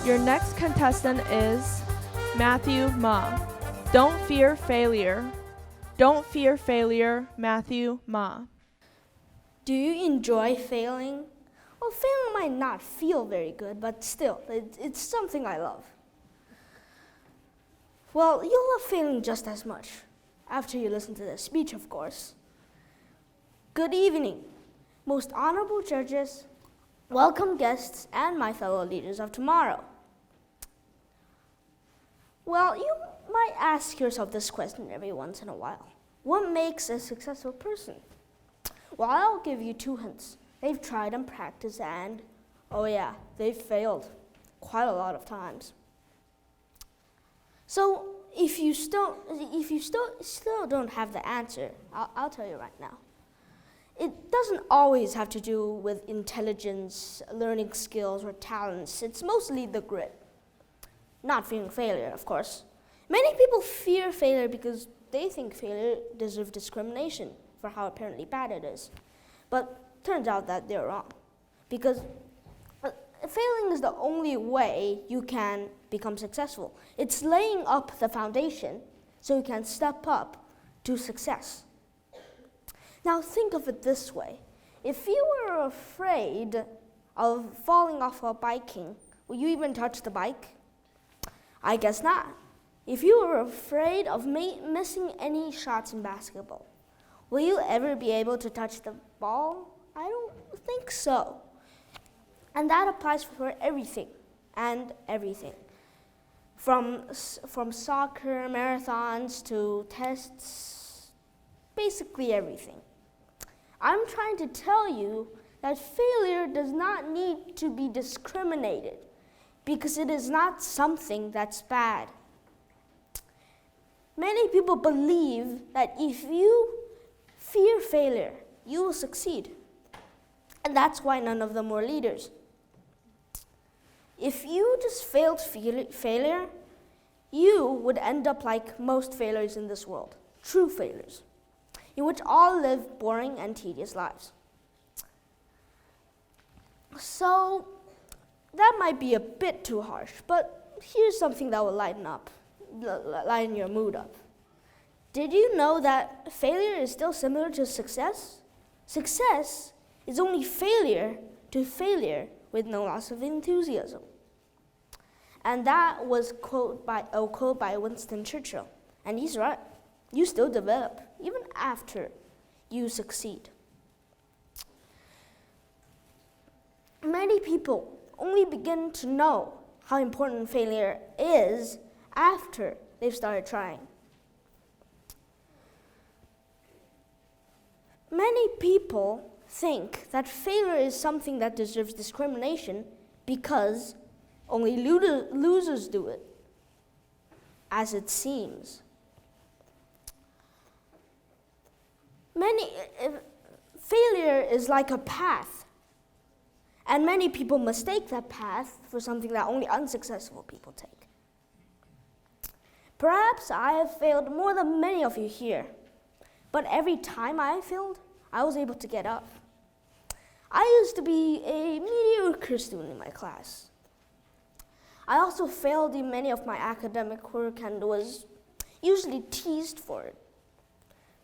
Your next contestant is Mathew Ma. Don't fear failure. Don't fear failure, Mathew Ma. Do you enjoy failing? Well, failing might not feel very good, but still, it's something I love. Well, you'll love failing just as much after you listen to this speech, of course. Good evening, most honorable judges, welcome guests, and my fellow leaders of tomorrow. Well, you might ask yourself this question every once in a while. What makes a successful person? Well, I'll give you 2 hints. They've tried and practiced and, oh yeah, they've failed quite a lot of times. So if you still don't have the answer, I'll tell you right now. It doesn't always have to do with intelligence, learning skills, or talents. It's mostly the grit. Not fearing failure, of course. Many people fear failure because they think failure deserves discrimination for how apparently bad it is. But turns out that they're wrong. Because failing is the only way you can become successful. It's laying up the foundation so you can step up to success. Now think of it this way. If you were afraid of falling off while biking, will you even touch the bike? I guess not. If you were afraid of missing any shots in basketball, will you ever be able to touch the ball? I don't think so. And that applies for everything and everything. From soccer, marathons, to tests, basically everything. I'm trying to tell you that failure does not need to be discriminated because it is not something that's bad. Many people believe that if you fear failure, you will succeed. And that's why none of them were leaders. If you just failed failure, you would end up like most failures in this world, true failures, in which all live boring and tedious lives. So that might be a bit too harsh, but here's something that will lighten your mood up. Did you know that failure is still similar to success? Success is only failure to failure with no loss of enthusiasm. And that was a quote by Winston Churchill. And he's right. You still develop, even after you succeed. Many people only begin to know how important failure is after they've started trying. Many people think that failure is something that deserves discrimination because only losers do it, as it seems. Failure is like a path, and many people mistake that path for something that only unsuccessful people take. Perhaps I have failed more than many of you here, but every time I failed, I was able to get up. I used to be a mediocre student in my class. I also failed in many of my academic work and was usually teased for it.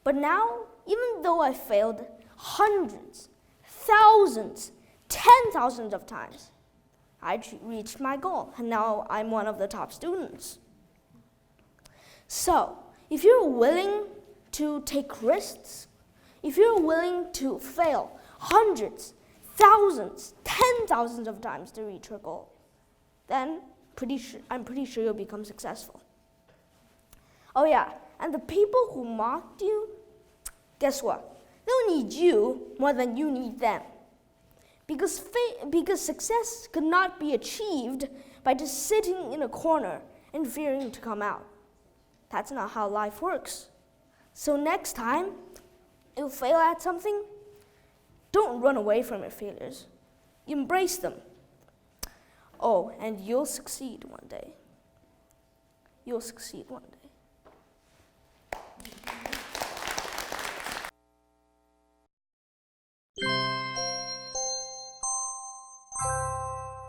But now, even though I failed hundreds, thousands, 10,000s of times, I reached my goal, and now I'm one of the top students. So, if you're willing to take risks, if you're willing to fail hundreds, thousands, 10,000s of times to reach your goal, then I'm pretty sure you'll become successful. Oh yeah, and the people who mocked you, guess what? They'll need you more than you need them. Because success could not be achieved by just sitting in a corner and fearing to come out. That's not how life works. So next time you fail at something, don't run away from your failures. Embrace them. Oh, and you'll succeed one day. You'll succeed one day.